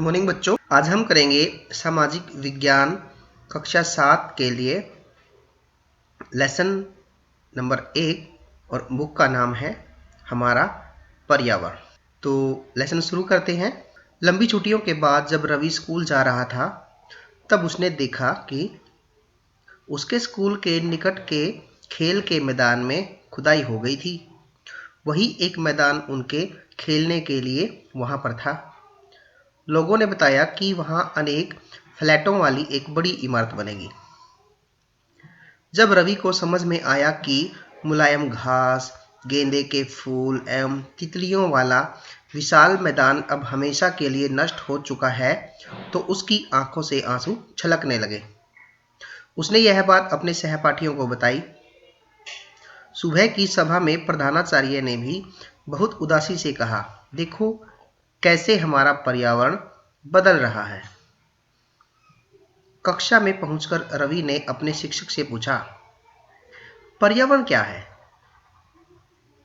Morning बच्चों, आज हम करेंगे सामाजिक विज्ञान कक्षा 7 के लिए लेसन नंबर 1 और बुक का नाम है हमारा पर्यावरण। तो लेसन शुरू करते हैं। लंबी छुट्टियों के बाद जब रवि स्कूल जा रहा था तब उसने देखा कि उसके स्कूल के निकट के खेल के मैदान में खुदाई हो गई थी। वही एक मैदान उनके खेलने के लिए वहां पर था। लोगों ने बताया कि वहां अनेक फ्लैटों वाली एक बड़ी इमारत बनेगी। जब रवि को समझ में आया कि मुलायम घास, गेंदे के फूल एवं तितलियों वाला विशाल मैदान अब हमेशा के लिए नष्ट हो चुका है, तो उसकी आंखों से आंसू छलकने लगे। उसने यह बात अपने सहपाठियों को बताई। सुबह की सभा में प्रधानाचार्य ने भी बहुत उदासी से कहा, देखो कैसे हमारा पर्यावरण बदल रहा है। कक्षा में पहुंचकर रवि ने अपने शिक्षक से पूछा, पर्यावरण क्या है?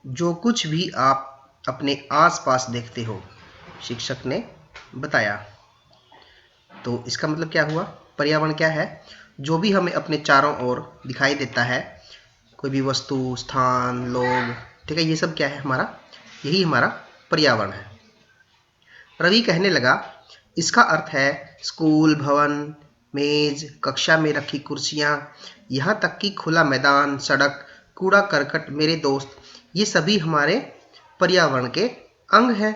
जो कुछ भी आप अपने आसपास देखते हो, शिक्षक ने बताया। तो इसका मतलब क्या हुआ? पर्यावरण क्या है? जो भी हमें अपने चारों ओर दिखाई देता है, कोई भी वस्तु, स्थान, लोग, ठीक है, ये सब क्या है? हमारा यही हमारा पर्यावरण है। रवि कहने लगा, इसका अर्थ है स्कूल, भवन, मेज, कक्षा में रखी कुर्सियां, यहाँ तक कि खुला मैदान, सड़क, कूड़ा करकट, मेरे दोस्त, ये सभी हमारे पर्यावरण के अंग हैं।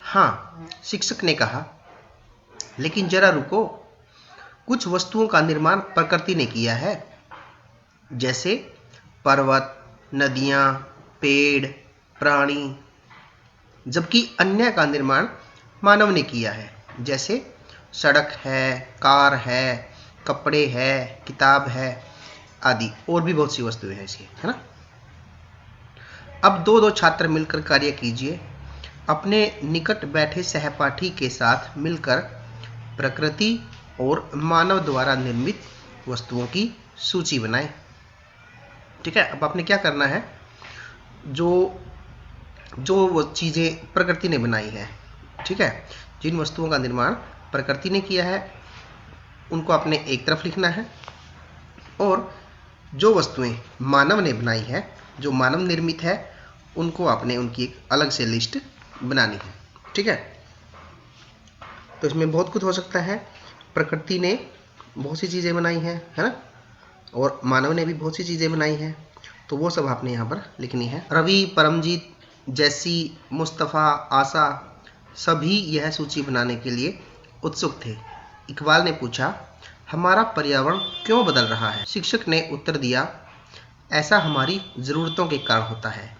हाँ, शिक्षक ने कहा, लेकिन जरा रुको, कुछ वस्तुओं का निर्माण प्रकृति ने किया है, जैसे पर्वत, नदियां, पेड़, प्राणी, जबकि अन्य का निर्माण मानव ने किया है, जैसे सड़क है, कार है, कपड़े है, किताब है आदि, और भी बहुत सी वस्तुएं हैं इसकी, है ना। अब दो छात्र मिलकर कार्य कीजिए। अपने निकट बैठे सहपाठी के साथ मिलकर प्रकृति और मानव द्वारा निर्मित वस्तुओं की सूची बनाएं। ठीक है, अब आपने क्या करना है, जो वो चीज़ें प्रकृति ने बनाई है, ठीक है, जिन वस्तुओं का निर्माण प्रकृति ने किया है उनको आपने एक तरफ लिखना है, और जो वस्तुएं मानव ने बनाई है, जो मानव निर्मित है, उनको आपने उनकी एक अलग से लिस्ट बनानी है। ठीक है, तो इसमें बहुत कुछ हो सकता है। प्रकृति ने बहुत सी चीज़ें बनाई हैं, है ना, और मानव ने भी बहुत सी चीज़ें बनाई हैं, तो वो सब आपने यहाँ पर लिखनी है। रवि, परमजीत, जैसी, मुस्तफ़ा, आशा सभी यह सूची बनाने के लिए उत्सुक थे। इकबाल ने पूछा, हमारा पर्यावरण क्यों बदल रहा है? शिक्षक ने उत्तर दिया, ऐसा हमारी ज़रूरतों के कारण होता है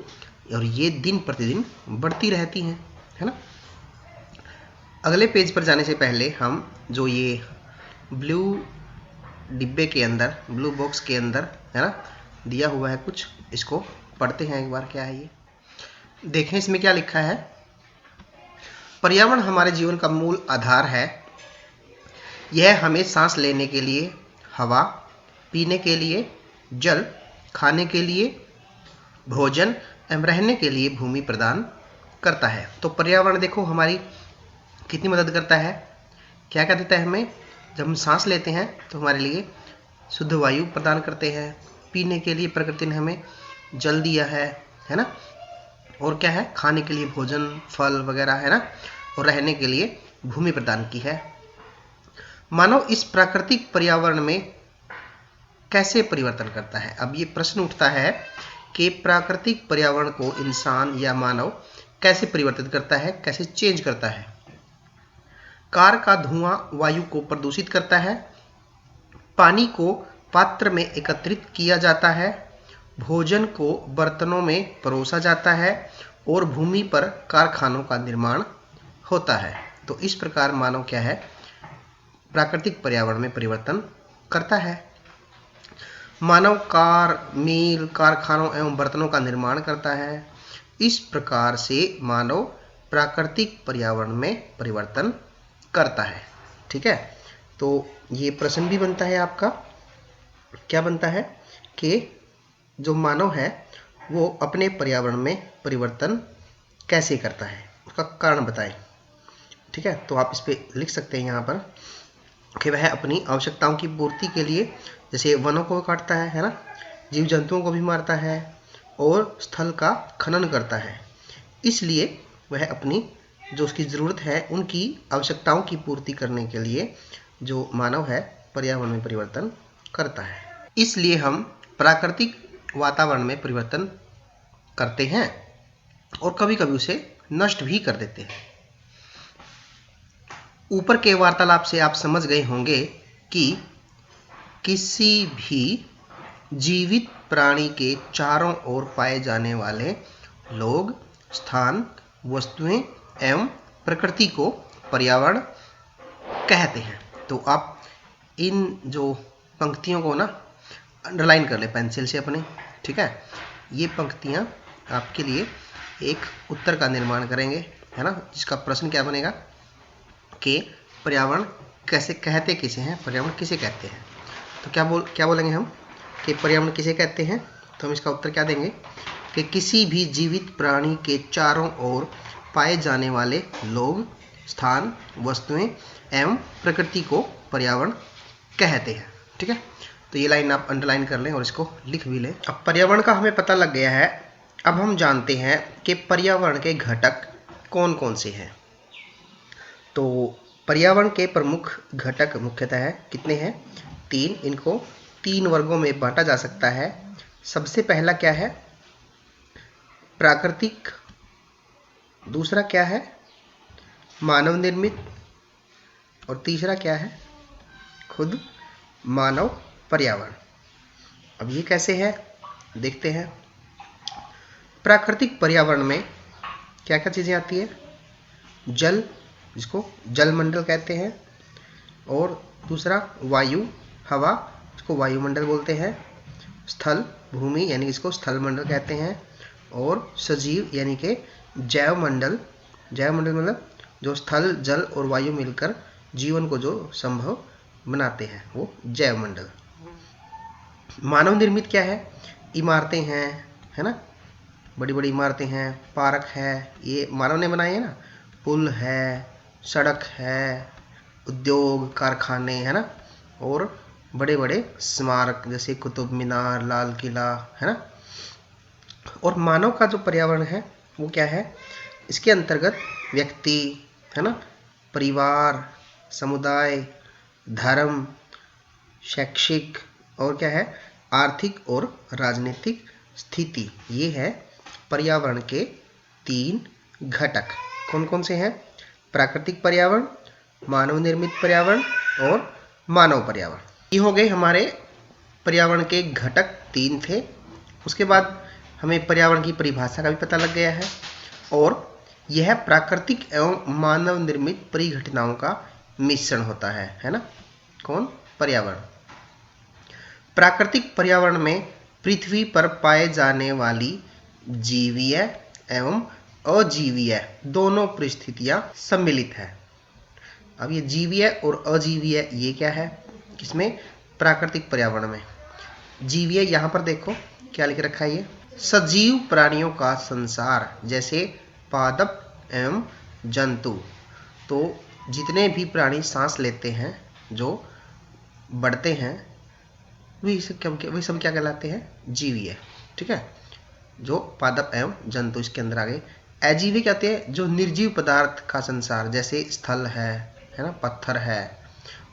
और ये दिन प्रतिदिन बढ़ती रहती हैं, है ना। अगले पेज पर जाने से पहले हम जो ये ब्लू डिब्बे के अंदर, ब्लू बॉक्स के अंदर, है ना, दिया हुआ है कुछ, इसको पढ़ते हैं एक बार। क्या है ये? देखें इसमें क्या लिखा है। पर्यावरण हमारे जीवन का मूल आधार है। यह हमें सांस लेने के लिए हवा, पीने के लिए जल, खाने के लिए भोजन एवं रहने के लिए भूमि प्रदान करता है। तो पर्यावरण देखो हमारी कितनी मदद करता है। क्या क्या देता है हमें? जब हम सांस लेते हैं तो हमारे लिए शुद्ध वायु प्रदान करते हैं। पीने के लिए प्रकृति ने हमें जल दिया है ना। और क्या है? खाने के लिए भोजन, फल वगैरह, है ना। और रहने के लिए भूमि प्रदान की है। मानव इस प्राकृतिक पर्यावरण में कैसे परिवर्तन करता है? अब ये प्रश्न उठता है कि प्राकृतिक पर्यावरण को इंसान या मानव कैसे परिवर्तित करता है, कैसे चेंज करता है। कार का धुआं वायु को प्रदूषित करता है, पानी को पात्र में एकत्रित किया जाता है, भोजन को बर्तनों में परोसा जाता है और भूमि पर कारखानों का निर्माण होता है। तो इस प्रकार मानव क्या है? प्राकृतिक पर्यावरण में परिवर्तन करता है। मानव कार, मील, कारखानों एवं बर्तनों का निर्माण करता है। इस प्रकार से मानव प्राकृतिक पर्यावरण में परिवर्तन करता है। ठीक है, तो ये प्रश्न भी बनता है आपका। क्या बनता है कि जो मानव है वो अपने पर्यावरण में परिवर्तन कैसे करता है, उसका कारण बताएं। ठीक है, तो आप इस पे लिख सकते हैं यहाँ पर कि वह अपनी आवश्यकताओं की पूर्ति के लिए जैसे वनों को काटता है ना, जीव जंतुओं को भी मारता है और स्थल का खनन करता है। इसलिए वह अपनी जो उसकी ज़रूरत है उनकी आवश्यकताओं की पूर्ति करने के लिए जो मानव है पर्यावरण में परिवर्तन करता है। इसलिए हम प्राकृतिक वातावरण में परिवर्तन करते हैं और कभी कभी उसे नष्ट भी कर देते हैं। ऊपर के वार्तालाप से आप समझ गए होंगे कि किसी भी जीवित प्राणी के चारों ओर पाए जाने वाले लोग, स्थान, वस्तुएं एवं प्रकृति को पर्यावरण कहते हैं। तो आप इन जो पंक्तियों को ना अंडरलाइन कर ले पेंसिल से अपने, ठीक है। ये पंक्तियां आपके लिए एक उत्तर का निर्माण करेंगे, है ना, जिसका प्रश्न क्या बनेगा कि पर्यावरण कैसे कहते किसे हैं, पर्यावरण किसे कहते हैं। तो क्या बोलेंगे हम कि पर्यावरण किसे कहते हैं। तो हम इसका उत्तर क्या देंगे कि किसी भी जीवित प्राणी के चारों ओर पाए जाने वाले लोग, स्थान, वस्तुएं एवं प्रकृति को पर्यावरण कहते हैं। ठीक है, तो ये लाइन आप अंडरलाइन कर लें और इसको लिख भी लें। अब पर्यावरण का हमें पता लग गया है। अब हम जानते हैं कि पर्यावरण के घटक कौन कौन से हैं। तो पर्यावरण के प्रमुख घटक मुख्यतः कितने हैं? 3। इनको 3 वर्गों में बांटा जा सकता है। सबसे पहला क्या है? प्राकृतिक। दूसरा क्या है? मानव निर्मित। और तीसरा क्या है? खुद मानव पर्यावरण। अब ये कैसे है देखते हैं। प्राकृतिक पर्यावरण में क्या क्या चीज़ें आती है? जल, जिसको जलमंडल कहते हैं, और दूसरा वायु, हवा, जिसको वायुमंडल बोलते हैं, स्थल, भूमि, यानी इसको स्थल मंडल कहते हैं, और सजीव यानी कि जैवमंडल। जैवमंडल मतलब जो स्थल, जल और वायु मिलकर जीवन को जो संभव बनाते हैं, वो जैवमंडल। मानव निर्मित क्या है? इमारतें हैं, है ना, बड़ी बड़ी इमारतें हैं, पार्क है, ये मानव ने बनाए हैं ना। पुल है, सड़क है, उद्योग, कारखाने, है ना, और बड़े बड़े स्मारक जैसे कुतुब मीनार, लाल किला, है ना। और मानव का जो पर्यावरण है वो क्या है? इसके अंतर्गत व्यक्ति, है ना, परिवार, समुदाय, धर्म, शैक्षिक और क्या है, आर्थिक और राजनीतिक स्थिति, ये है पर्यावरण के 3 घटक। कौन कौन से हैं? प्राकृतिक पर्यावरण, मानव निर्मित पर्यावरण और मानव पर्यावरण। ये हो गए हमारे पर्यावरण के घटक 3 थे। उसके बाद हमें पर्यावरण की परिभाषा का भी पता लग गया है, और यह प्राकृतिक एवं मानव निर्मित परिघटनाओं का मिश्रण होता है ना। कौन? पर्यावरण। प्राकृतिक पर्यावरण में पृथ्वी पर पाए जाने वाली जीवीय एवं अजीवीय दोनों परिस्थितियां सम्मिलित है। अब ये जीवीय और अजीवीय ये क्या है इसमें? प्राकृतिक पर्यावरण में। जीवीय यहाँ पर देखो क्या लिख रखा है, ये सजीव प्राणियों का संसार, जैसे पादप एवं जंतु। तो जितने भी प्राणी सांस लेते हैं, जो बढ़ते हैं, वही सब क्या कहलाते हैं? जीवीय। ठीक है, जो पादप एवं जंतु इसके अंदर आ गए। अजीवीय कहते हैं जो निर्जीव पदार्थ का संसार, जैसे स्थल है ना, पत्थर है,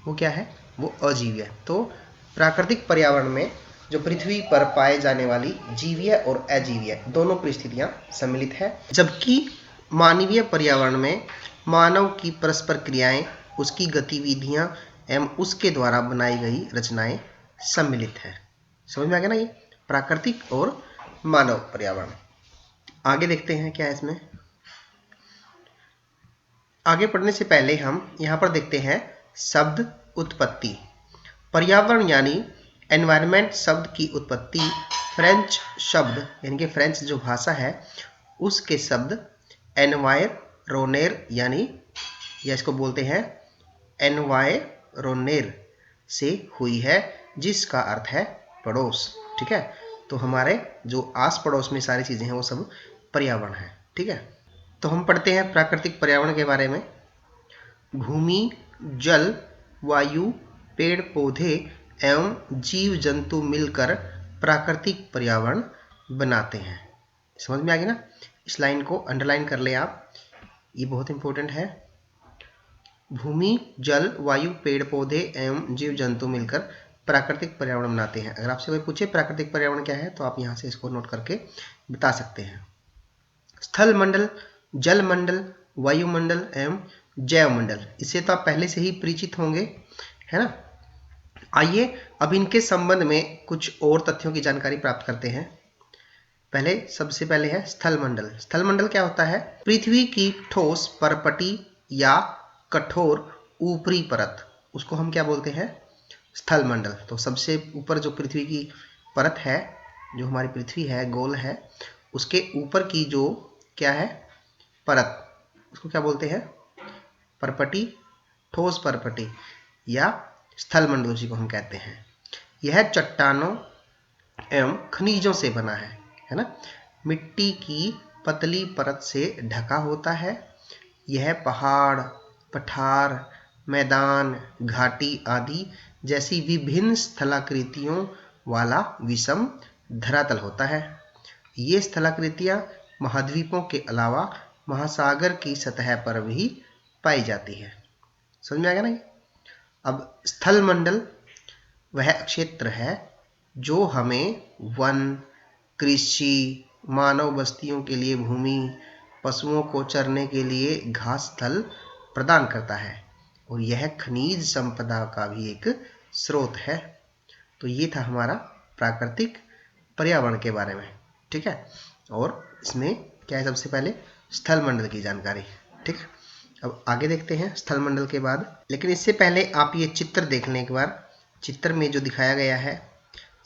वो क्या है? वो अजीवीय। तो प्राकृतिक पर्यावरण में जो पृथ्वी पर पाए जाने वाली जीवीय और अजीवीय दोनों परिस्थितियां सम्मिलित है, जबकि मानवीय पर्यावरण में मानव की परस्पर क्रियाएं, उसकी गतिविधियां एवं उसके द्वारा बनाई गई रचनाएं सम्मिलित है। समझ में आ गया ना ये प्राकृतिक और मानव पर्यावरण। आगे देखते हैं क्या है इसमें। आगे पढ़ने से पहले हम यहाँ पर देखते हैं शब्द उत्पत्ति। पर्यावरण यानी एनवायरनमेंट शब्द की उत्पत्ति फ्रेंच शब्द, यानी कि फ्रेंच जो भाषा है उसके शब्द एनवायरोनेर, यानी या इसको बोलते हैं एनवायरोनेर से हुई है, जिसका अर्थ है पड़ोस। ठीक है, तो हमारे जो आस पड़ोस में सारी चीज़ें हैं वो सब पर्यावरण है। ठीक है, तो हम पढ़ते हैं प्राकृतिक पर्यावरण के बारे में। भूमि, जल, वायु, पेड़ पौधे एवं जीव जंतु मिलकर प्राकृतिक पर्यावरण बनाते हैं। समझ में आ गया ना? इस लाइन को अंडरलाइन कर ले आप, ये बहुत इंपॉर्टेंट है। भूमि, जल, वायु, पेड़ पौधे एवं जीव जंतु मिलकर प्राकृतिक पर्यावरण बनाते हैं। अगर आपसे कोई पूछे प्राकृतिक पर्यावरण क्या है तो आप यहाँ से इसको नोट करके बता सकते हैं। स्थल मंडल, जल मंडल, वायुमंडल एवं जैव मंडल, इससे तो आप पहले से ही परिचित होंगे, है ना? आइए अब इनके संबंध में कुछ और तथ्यों की जानकारी प्राप्त करते हैं। सबसे पहले है स्थल मंडल। स्थल मंडल क्या होता है? पृथ्वी की ठोस परपटी या कठोर ऊपरी परत, उसको हम क्या बोलते हैं? स्थल मंडल। तो सबसे ऊपर जो पृथ्वी की परत है, जो हमारी पृथ्वी है, गोल है, उसके ऊपर की जो क्या है? परत, उसको क्या बोलते हैं? परपटी, ठोस परपटी या स्थल मंडल, उसी को हम कहते हैं। यह चट्टानों एवं खनिजों से बना है ना? मिट्टी की पतली परत से ढका होता है। यह पहाड़, पठार, मैदान, घाटी आदि जैसी विभिन्न स्थलाकृतियों वाला विषम धरातल होता है। ये स्थलाकृतियां महाद्वीपों के अलावा महासागर की सतह पर भी पाई जाती है। समझ में आ गया ना? अब स्थल मंडल वह क्षेत्र है जो हमें वन, कृषि, मानव बस्तियों के लिए भूमि, पशुओं को चरने के लिए घास स्थल प्रदान करता है और यह खनिज संपदा का भी एक स्रोत है। तो ये था हमारा प्राकृतिक पर्यावरण के बारे में, ठीक है? और इसमें क्या है? सबसे पहले स्थल मंडल की जानकारी, ठीक है? अब आगे देखते हैं स्थल मंडल के बाद, लेकिन इससे पहले आप ये चित्र देख लें एक बार। चित्र में जो दिखाया गया है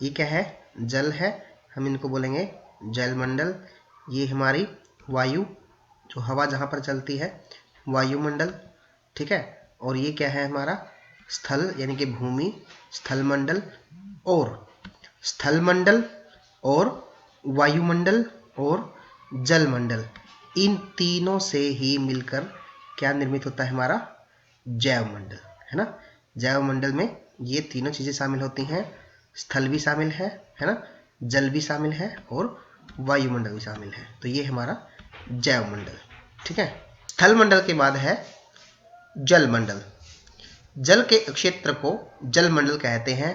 ये क्या है? जल है, हम इनको बोलेंगे जल मंडल। ये हमारी वायु, जो हवा जहाँ पर चलती है, वायुमंडल, ठीक है? और ये क्या है? हमारा स्थल यानी कि भूमि, स्थल मंडल। और स्थल मंडल और वायुमंडल और जल मंडल, इन तीनों से ही मिलकर क्या निर्मित होता है? हमारा जैव मंडल, है ना? जैव मंडल में ये तीनों चीजें शामिल होती हैं। स्थल भी शामिल है ना? जल भी शामिल है और वायुमंडल भी शामिल है। तो ये हमारा जैव मंडल, ठीक है? स्थल मंडल के बाद है जल मंडल। जल के क्षेत्र को जल मंडल कहते हैं।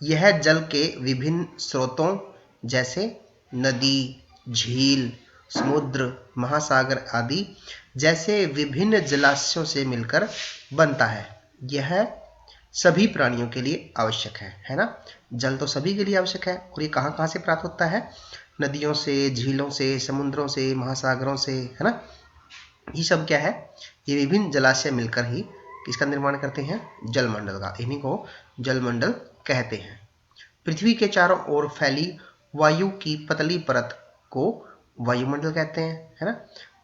यह जल के विभिन्न स्रोतों जैसे नदी, झील, समुद्र, महासागर आदि जैसे विभिन्न जलाशयों से मिलकर बनता है। यह सभी प्राणियों के लिए आवश्यक है ना? जल तो सभी के लिए आवश्यक है। और ये कहाँ कहाँ से प्राप्त होता है? नदियों से, झीलों से, समुद्रों से, महासागरों से, है ना? ये सब क्या है? ये विभिन्न जलाशय मिलकर ही किसका निर्माण करते हैं? जल मंडल का। इन्हीं को जल मंडल कहते हैं। पृथ्वी के चारों ओर फैली वायु की पतली परत को वायुमंडल कहते हैं, है ना?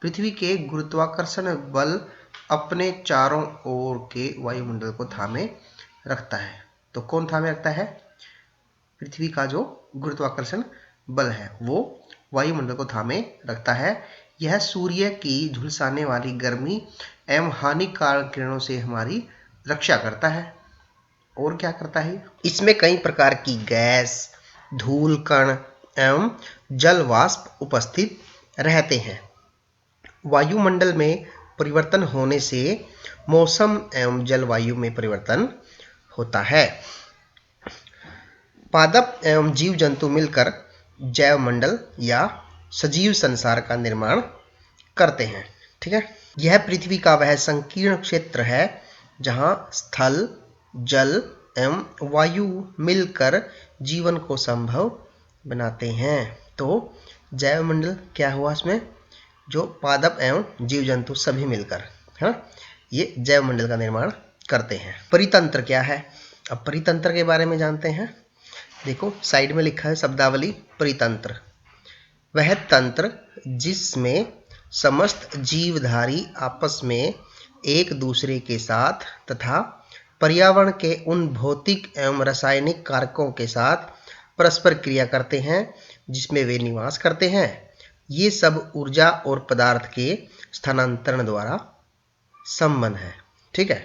पृथ्वी के गुरुत्वाकर्षण बल अपने चारों ओर के वायुमंडल को थामे रखता है। तो कौन थामे रखता है? पृथ्वी का जो गुरुत्वाकर्षण बल है वो वायुमंडल को थामे रखता है। यह सूर्य की झुलसाने वाली गर्मी एवं हानिकारक किरणों से हमारी रक्षा करता है। और क्या करता है? इसमें कई प्रकार की गैस, धूल कण एवं जल वाष्प उपस्थित रहते हैं। वायुमंडल में परिवर्तन होने से मौसम एवं जलवायु में परिवर्तन होता है। पादप एवं जीव जंतु मिलकर जैव मंडल या सजीव संसार का निर्माण करते हैं, ठीक है? यह पृथ्वी का वह संकीर्ण क्षेत्र है जहां स्थल, जल एवं वायु मिलकर जीवन को संभव बनाते हैं। तो जैव मंडल क्या हुआ? इसमें जो पादप एवं जीव जंतु सभी मिलकर, है ना, ये जैव मंडल का निर्माण करते हैं। परितंत्र क्या है? अब परितंत्र के बारे में जानते हैं। देखो साइड में लिखा है शब्दावली परितंत्र। वह तंत्र जिसमें समस्त जीवधारी आपस में एक दूसरे के साथ तथा पर्यावरण के उन भौतिक एवं रासायनिक कारकों के साथ परस्पर क्रिया करते हैं जिसमें वे निवास करते हैं। ये सब ऊर्जा और पदार्थ के स्थानांतरण द्वारा संबंध है, ठीक है,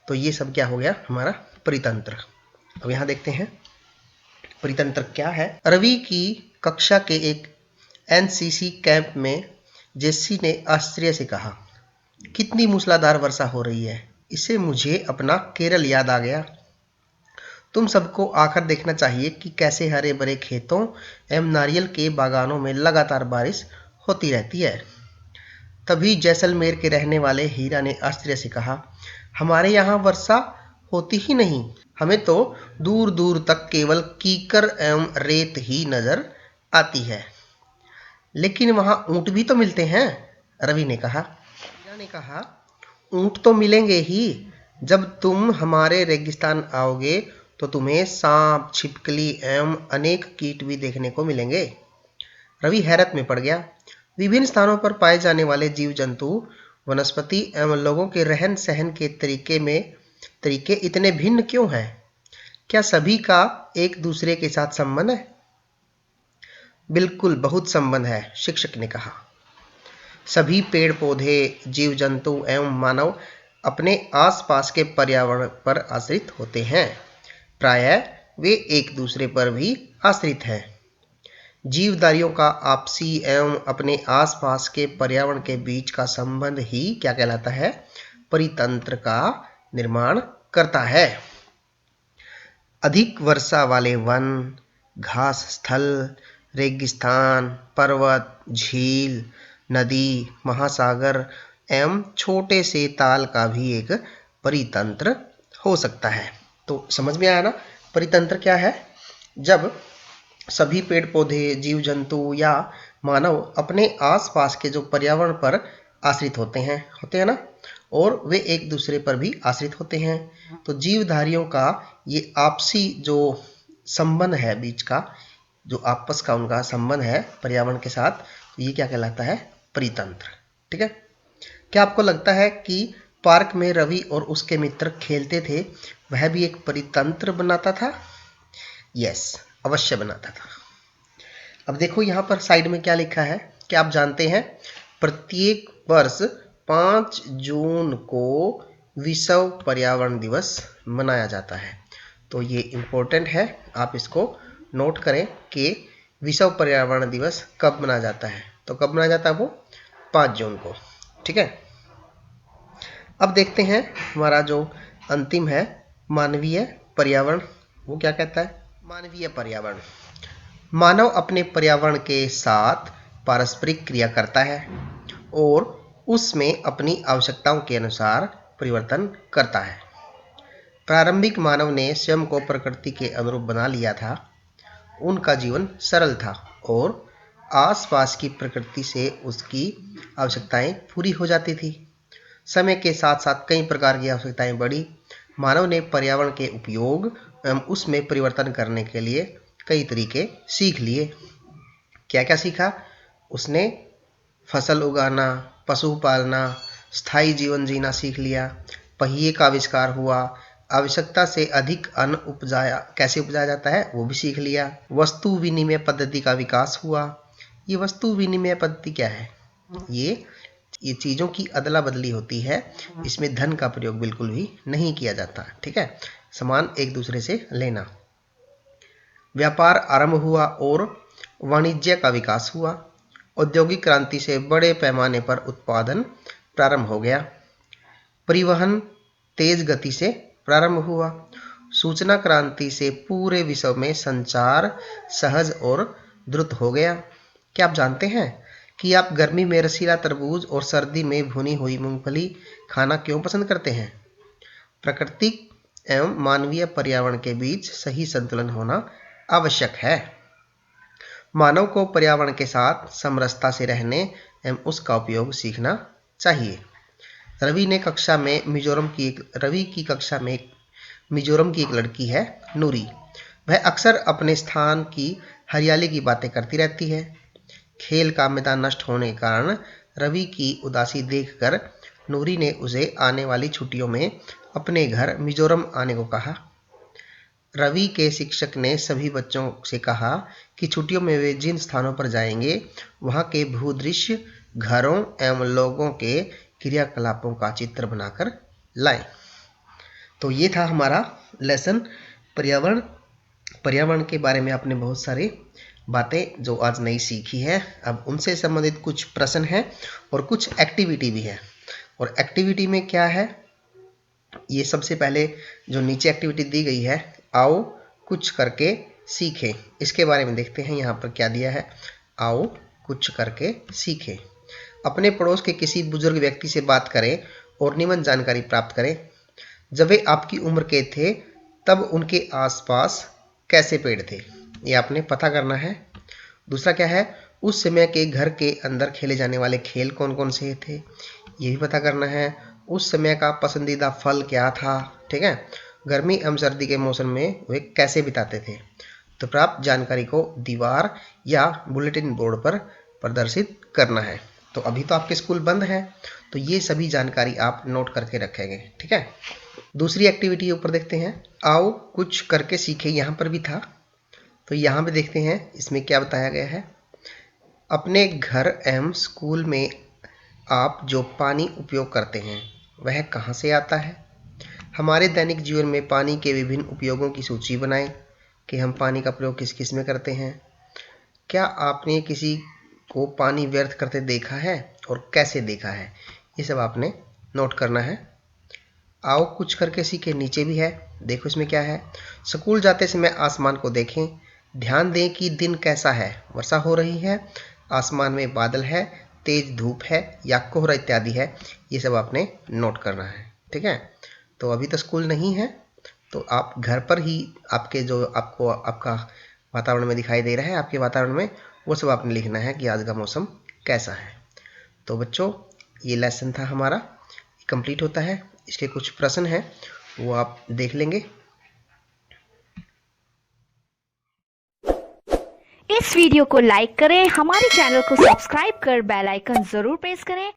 तो ये सब क्या हो गया हमारा परितंत्र। अब यहाँ देखते हैं परितंत्र क्या है। रवि की कक्षा के एक एनसीसी कैंप में जेसी ने आश्चर्य से कहा, कितनी मूसलाधार वर्षा हो रही है, इससे मुझे अपना केरल याद आ गया। तुम सबको आकर देखना चाहिए कि कैसे हरे भरे खेतों एवं नारियल के बागानों में लगातार बारिश होती रहती है। तभी जैसलमेर के रहने वाले हीरा ने आश्चर्य से कहा, हमारे यहाँ वर्षा होती ही नहीं, हमें तो दूर दूर तक केवल कीकर एवं रेत ही नजर आती है। लेकिन वहाँ ऊँट भी तो मिलते हैं, रवि ने कहा। हीरा ने कहा, ऊँट तो मिलेंगे ही, जब तुम हमारे रेगिस्तान आओगे तो तुम्हें सांप, छिपकली एवं अनेक कीट भी देखने को मिलेंगे। रवि हैरत में पड़ गया। विभिन्न स्थानों पर पाए जाने वाले जीव जंतु, वनस्पति एवं लोगों के रहन सहन के तरीके इतने भिन्न क्यों हैं? क्या सभी का एक दूसरे के साथ संबंध है? बिल्कुल, बहुत संबंध है, शिक्षक ने कहा। सभी पेड़ पौधे, जीव जंतु एवं मानव अपने आसपास के पर्यावरण पर आश्रित होते हैं। प्रायः वे एक दूसरे पर भी आश्रित हैं। जीवधारियों का आपसी एवं अपने आसपास के पर्यावरण के बीच का संबंध ही क्या कहलाता है? परितंत्र का निर्माण करता है। अधिक वर्षा वाले वन, घास स्थल, रेगिस्तान, पर्वत, झील, नदी, महासागर एवं छोटे से ताल का भी एक परितंत्र हो सकता है। तो समझ में आया ना परितंत्र क्या है? जब सभी पेड़ पौधे, जीव जंतु या मानव अपने आसपास के जो पर्यावरण पर आश्रित होते हैं ना, और वे एक दूसरे पर भी आश्रित होते हैं। तो जीवधारियों का ये आपसी जो संबंध है, बीच का जो आपस का उनका संबंध है पर्यावरण के साथ, तो ये क्या कहलाता है? परितंत्र। ठीक है, क्या आपको लगता है कि पार्क में रवि और उसके मित्र खेलते थे, वह भी एक परितंत्र बनाता था? यस, अवश्य बनाता था। अब देखो यहाँ पर साइड में क्या लिखा है, क्या आप जानते हैं? प्रत्येक वर्ष 5 जून को विश्व पर्यावरण दिवस मनाया जाता है। तो ये इम्पोर्टेंट है, आप इसको नोट करें कि विश्व पर्यावरण दिवस कब मनाया जाता है। तो कब मनाया जाता है? वो 5 जून को। ठीक है, अब देखते हैं हमारा जो अंतिम है मानवीय पर्यावरण, वो क्या कहता है? मानवीय पर्यावरण, मानव अपने पर्यावरण के साथ पारस्परिक क्रिया करता है और उसमें अपनी आवश्यकताओं के अनुसार परिवर्तन करता है। प्रारंभिक मानव ने स्वयं को प्रकृति के अनुरूप बना लिया था। उनका जीवन सरल था और आसपास की प्रकृति से उसकी आवश्यकताएं पूरी हो जाती थी। समय के साथ साथ कई प्रकार की आवश्यकताएं बढ़ी। मानव ने पर्यावरण के उपयोग एवं उसमें परिवर्तन करने के लिए कई तरीके सीख लिए। क्या क्या सीखा उसने? फसल उगाना, पशु पालना, स्थायी जीवन जीना सीख लिया। पहिए का आविष्कार हुआ। आवश्यकता से अधिक अन्न कैसे उपजाया जाता है वो भी सीख लिया। वस्तु विनिमय पद्धति का विकास हुआ। ये वस्तु विनिमय पद्धति क्या है? ये चीज़ों की अदला बदली होती है, इसमें धन का प्रयोग बिल्कुल भी नहीं किया जाता। ठीक है, सामान एक दूसरे से लेना। व्यापार आरंभ हुआ और वाणिज्य का विकास हुआ। औद्योगिक क्रांति से बड़े पैमाने पर उत्पादन प्रारंभ हो गया। परिवहन तेज गति से प्रारंभ हुआ। सूचना क्रांति से पूरे विश्व में संचार सहज और द्रुत हो गया। क्या आप जानते हैं कि आप गर्मी में रसीला तरबूज और सर्दी में भुनी हुई मूंगफली खाना क्यों पसंद करते हैं? प्राकृतिक एवं मानवीय पर्यावरण के बीच सही संतुलन होना आवश्यक है। मानव को पर्यावरण के साथ समरसता से रहने एवं उसका उपयोग सीखना चाहिए। रवि की कक्षा में मिजोरम की एक लड़की है, नूरी। वह अक्सर अपने स्थान की हरियाली की बातें करती रहती है। खेल का मैदान नष्ट होने के कारण रवि की उदासी देखकर नूरी ने उसे आने वाली छुट्टियों में अपने घर मिजोरम आने को कहा। रवि के शिक्षक ने सभी बच्चों से कहा कि छुट्टियों में वे जिन स्थानों पर जाएंगे वहां के भूदृश्य, घरों एवं लोगों के क्रियाकलापों का चित्र बनाकर लाएं। तो ये था हमारा लेसन पर्यावरण। पर्यावरण के बारे में आपने बहुत सारी बातें जो आज नई सीखी है। अब उनसे संबंधित कुछ प्रश्न हैं और कुछ एक्टिविटी भी है। और एक्टिविटी में क्या है, ये सबसे पहले जो नीचे एक्टिविटी दी गई है, आओ कुछ करके सीखें, इसके बारे में देखते हैं। यहाँ पर क्या दिया है, आओ कुछ करके सीखें। अपने पड़ोस के किसी बुजुर्ग व्यक्ति से बात करें और निम्न जानकारी प्राप्त करें। जब वे आपकी उम्र के थे तब उनके आसपास कैसे पेड़ थे, ये आपने पता करना है। दूसरा क्या है, उस समय के घर के अंदर खेले जाने वाले खेल कौन कौन से थे, ये भी पता करना है। उस समय का पसंदीदा फल क्या था, ठीक है। गर्मी एवं सर्दी के मौसम में वे कैसे बिताते थे। तो प्राप्त जानकारी को दीवार या बुलेटिन बोर्ड पर प्रदर्शित करना है। तो अभी तो आपके स्कूल बंद है, तो ये सभी जानकारी आप नोट करके रखेंगे, ठीक है। दूसरी एक्टिविटी ऊपर देखते हैं, आओ कुछ करके सीखें, यहाँ पर भी था। तो यहाँ पे देखते हैं इसमें क्या बताया गया है। अपने घर एवं स्कूल में आप जो पानी उपयोग करते हैं वह कहाँ से आता है। हमारे दैनिक जीवन में पानी के विभिन्न उपयोगों की सूची बनाएं कि हम पानी का प्रयोग किस किस में करते हैं। क्या आपने किसी को पानी व्यर्थ करते देखा है और कैसे देखा है, ये सब आपने नोट करना है। आओ कुछ करके सीखे नीचे भी है, देखो इसमें क्या है। स्कूल जाते समय आसमान को देखें, ध्यान दें कि दिन कैसा है, वर्षा हो रही है, आसमान में बादल है, तेज धूप है या कोहरा इत्यादि है, ये सब आपने नोट करना है, ठीक है। तो अभी तो स्कूल नहीं है, तो आप घर पर ही आपके जो आपको आपका वातावरण में दिखाई दे रहा है, आपके वातावरण में, वो सब आपने लिखना है कि आज का मौसम कैसा है। तो बच्चों, ये लेसन था हमारा, कंप्लीट होता है। इसके कुछ प्रश्न हैं वो आप देख लेंगे। इस वीडियो को लाइक करें, हमारे चैनल को सब्सक्राइब कर बेल आइकन जरूर प्रेस करें